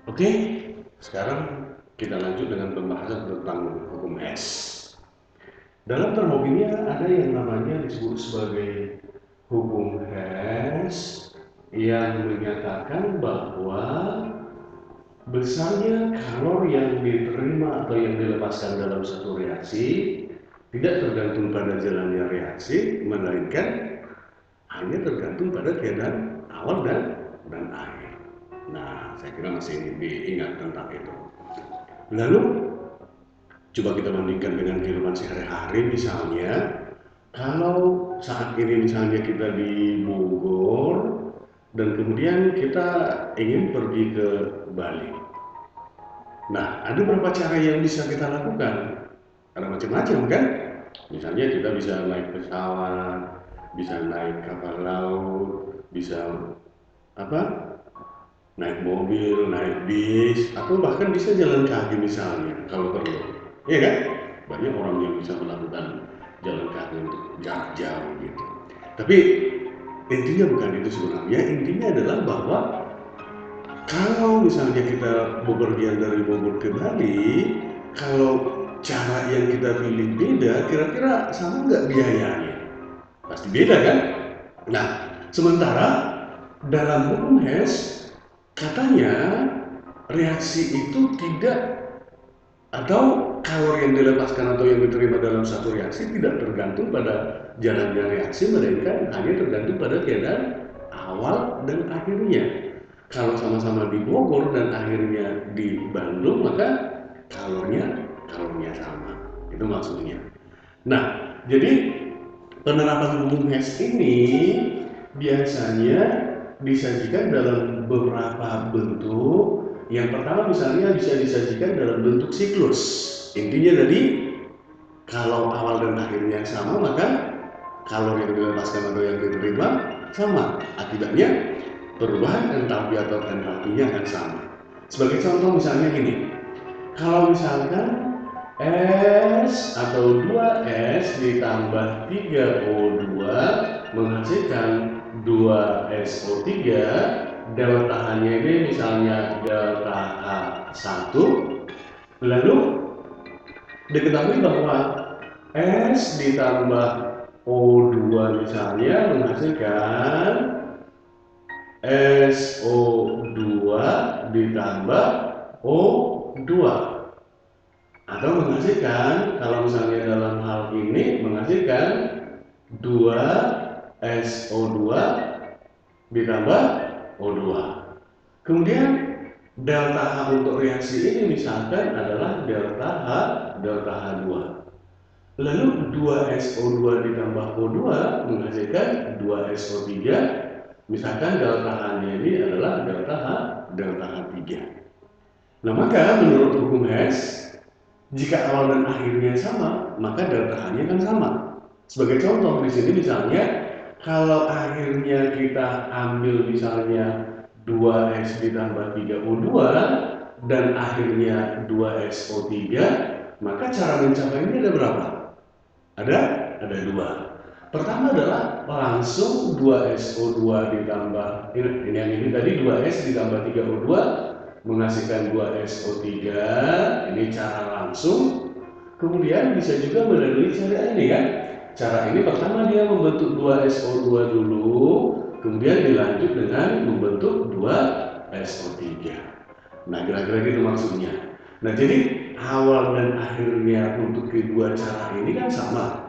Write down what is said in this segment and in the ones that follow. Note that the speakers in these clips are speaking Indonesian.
Oke, sekarang kita lanjut dengan pembahasan tentang hukum S. Dalam termokimia ada yang namanya disebut sebagai hukum Hess yang menyatakan bahwa besarnya kalor yang diterima atau yang dilepaskan dalam satu reaksi tidak tergantung pada jalannya reaksi, melainkan hanya tergantung pada keadaan awal dan akhir. Nah, saya kira masih diingat tentang itu. Lalu, coba kita bandingkan dengan kehidupan sehari-hari misalnya, kalau saat ini misalnya kita di Bogor dan kemudian kita ingin pergi ke Bali. Nah, ada beberapa cara yang bisa kita lakukan. Ada macam-macam kan? Misalnya kita bisa naik pesawat, bisa naik kapal laut, bisa apa? Naik mobil, naik bis, atau bahkan bisa jalan kaki misalnya kalau perlu. Iya kan? Banyak orang yang bisa melakukan jalan kaki untuk jarak jauh gitu. Tapi intinya bukan itu sebenarnya. Intinya adalah bahwa kalau misalnya kita bepergian dari Bogor ke Bali, kalau cara yang kita pilih beda, kira-kira sama nggak biayanya? Pasti beda kan? Nah, sementara dalam hukum Hess katanya reaksi itu tidak atau kalori yang dilepaskan atau yang diterima dalam satu reaksi tidak tergantung pada jalannya reaksi, melainkan hanya tergantung pada keadaan awal dan akhirnya. Kalau sama-sama di Bogor dan akhirnya di Bandung, maka kalornya sama. Itu maksudnya. Nah, jadi penerapan hukum Hess ini biasanya disajikan dalam beberapa bentuk. Yang pertama misalnya bisa disajikan dalam bentuk siklus. Intinya tadi, kalau awal dan akhirnya sama, maka kalori yang dilepaskan atau yang diterima sama. Akibatnya perubahan entalpi atau entalpinya akan sama. Sebagai contoh misalnya gini, kalau misalkan S atau 2S ditambah 3O2 menghasilkan 2SO3, delta H-nya ini misalnya delta H1, lalu diketahui bahwa S ditambah O2 misalnya menghasilkan SO2 ditambah O2, atau menghasilkan, kalau misalnya dalam hal ini menghasilkan 2SO2 ditambah O2. Kemudian delta H untuk reaksi ini misalkan adalah delta H2. Lalu 2SO2 ditambah O2 menghasilkan 2SO3, misalkan delta H-nya ini adalah delta H3. Nah, maka menurut hukum Hess, jika awal dan akhirnya sama, maka delta H-nya kan sama. Sebagai contoh di sini misalnya, kalau akhirnya kita ambil misalnya 2S ditambah 3O2 dan akhirnya 2SO3, maka cara mencapainya ada berapa? Ada dua. Pertama adalah langsung 2SO2 ditambah, ini yang ini tadi 2S ditambah 3O2 menghasilkan 2SO3, ini cara langsung. Kemudian bisa juga melalui cara ini kan. Cara ini pertama dia membentuk 2SO2 dulu, kemudian dilanjut dengan membentuk 2SO3. Nah, kira-kira gitu maksudnya. Nah, jadi awal dan akhirnya untuk kedua cara ini kan sama.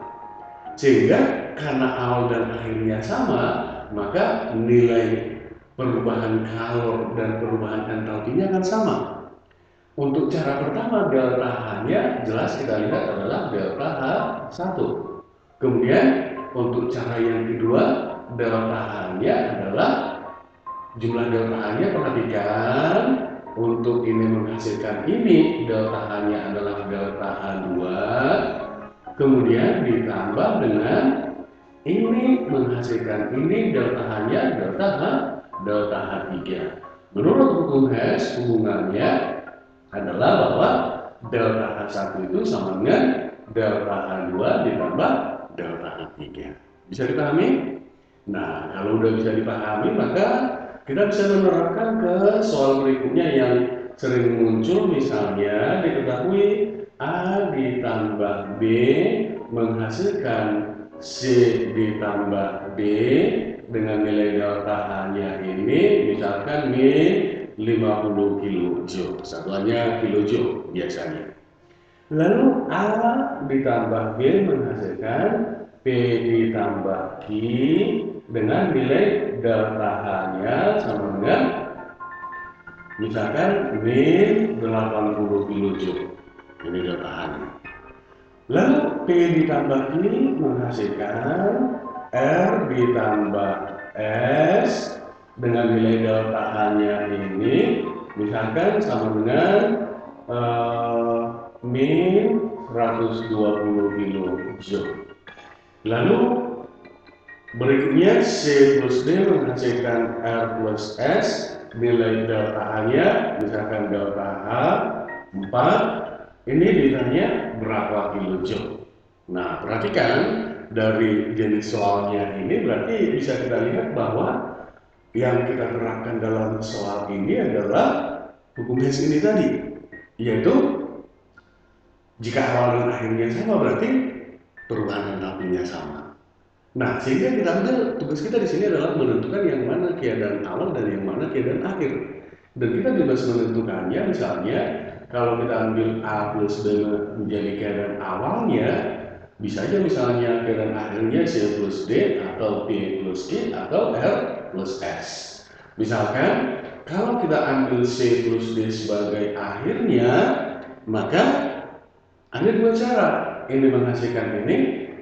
Sehingga karena awal dan akhirnya sama, maka nilai perubahan kalor dan perubahan entalpinya akan sama. Untuk cara pertama, delta H-nya jelas kita lihat adalah delta H1. Kemudian untuk cara yang kedua, delta H-nya adalah jumlah delta H-nya, perhatikan, untuk ini menghasilkan ini, delta H-nya adalah delta H2, kemudian ditambah dengan ini menghasilkan ini, delta H-nya delta H3. Menurut hukum Hess, hubungannya adalah bahwa delta H1 itu sama dengan delta H2 ditambah delta H3. Bisa dipahami? Nah, kalau udah bisa dipahami, maka kita bisa menerapkan ke soal berikutnya yang sering muncul misalnya diketahui A ditambah B menghasilkan C ditambah D dengan nilai delta H-nya ini misalkan min 50 kilojoule, satuannya kilojoule biasanya. Lalu A ditambah B menghasilkan P ditambah Q dengan nilai delta H-nya sama dengan misalkan min 80 kilojoule. Ini delta H-nya. Lalu P ditambah Q menghasilkan R ditambah S dengan nilai delta H-nya ini misalkan sama dengan min 120 kilojoule. Lalu berikutnya C plus D menghasilkan R plus S, nilai delta H-nya misalkan delta H 4, ini ditanya berapa kilojoule. Nah, perhatikan dari jenis soalnya ini berarti bisa kita lihat bahwa yang kita terapkan dalam soal ini adalah hukum Hess ini tadi, yaitu jika awal dan akhirnya sama berarti perubahan entalpinya sama. Nah, sehingga kita ambil tugas kita di sini adalah menentukan yang mana keadaan awal dan yang mana keadaan akhir. Dan kita bebas menentukannya, misalnya kalau kita ambil A plus B menjadi keadaan awalnya, bisa aja misalnya keadaan akhirnya C plus D atau P plus Q atau R plus S. Misalkan kalau kita ambil C plus D sebagai akhirnya, maka ada dua cara ini menghasilkan ini.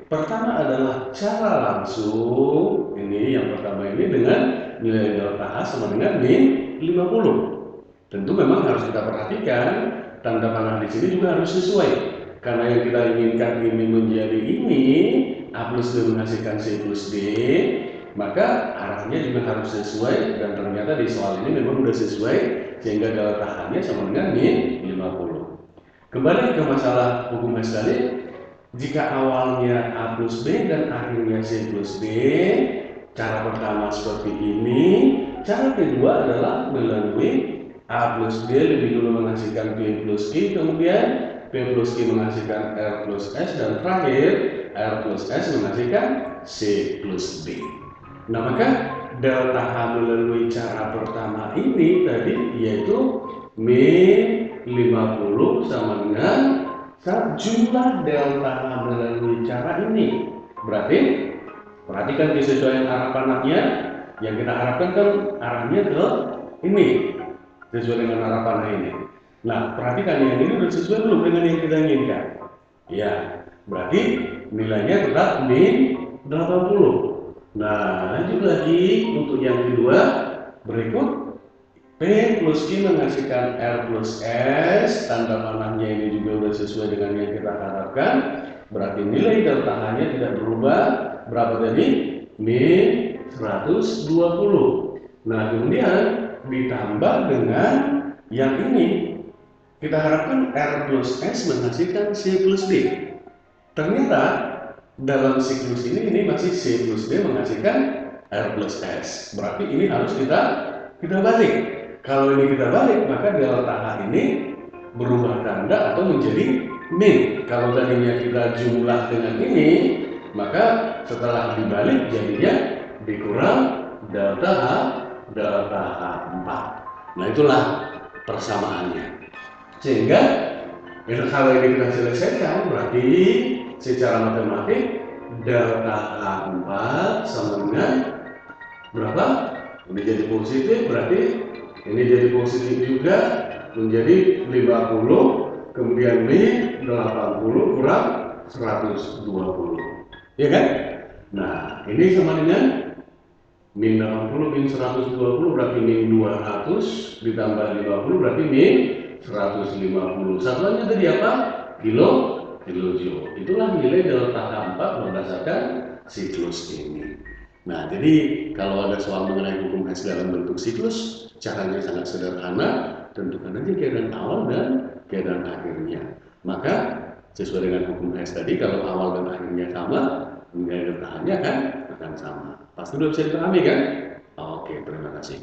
Pertama adalah cara langsung, ini yang pertama ini dengan nilai delta H sama dengan min 50. Tentu memang harus kita perhatikan tanda panah di sini juga harus sesuai. Karena yang kita inginkan ini menjadi ini, A plus B menghasilkan C plus D, maka arahnya juga harus sesuai dan ternyata di soal ini memang sudah sesuai sehingga delta H-nya sama dengan min 50. Kembali ke masalah hukum Hess tadi, jika awalnya A plus B dan akhirnya C plus D, cara pertama seperti ini. Cara kedua adalah melalui A plus D lebih dulu menghasilkan P plus Q, kemudian P plus Q menghasilkan R plus S, dan terakhir R plus S menghasilkan C plus D. Nah, maka delta H melalui cara pertama ini tadi yaitu min 50 sama dengan jumlah delta H melalui cara ini. Berarti perhatikan kesesuaian arah panahnya. Yang kita harapkan kan arahnya ke ini, sesuai dengan arah panah ini. Nah, perhatikan yang ini sudah sesuai belum dengan yang kita inginkan? Ya, berarti nilainya tetap min 80. Nah, lanjut lagi untuk yang kedua. Berikut P plus Q menghasilkan R plus S, tanda panahnya ini juga sudah sesuai dengan yang kita harapkan. Berarti nilai delta H-nya tidak berubah. Berapa tadi? Min 120. Nah, kemudian ditambah dengan yang ini. Kita harapkan R plus S menghasilkan C plus D. Ternyata dalam siklus ini masih C plus D menghasilkan R plus S. Berarti ini harus kita balik. Kalau ini kita balik, maka delta H ini berubah tanda atau menjadi min. Kalau tadinya kita jumlah dengan ini, maka setelah dibalik jadinya dikurang delta H 4. Nah, itulah persamaannya. Sehingga kalau ini kita selesaikan, berarti secara matematik delta H 4 sama dengan berapa? Ini jadi positif, berarti ini jadi positif juga, menjadi 50, kemudian min 80 kurang 120. Ya kan? Nah, ini sama dengan min 80 min 120 berarti min 200 ditambah 50 berarti min 150. Satuannya tadi apa? Kilojoule. Itulah nilai delta H4 berdasarkan siklus ini. Nah, jadi kalau ada soal mengenai hukum Hess dalam bentuk siklus, caranya sangat sederhana. Tentukan aja keadaan awal dan keadaan akhirnya. Maka sesuai dengan hukum Hess tadi, kalau awal dan akhirnya sama, nilai delta H-nya akan sama. Pasti sudah bisa dipahami kan? Oke, terima kasih.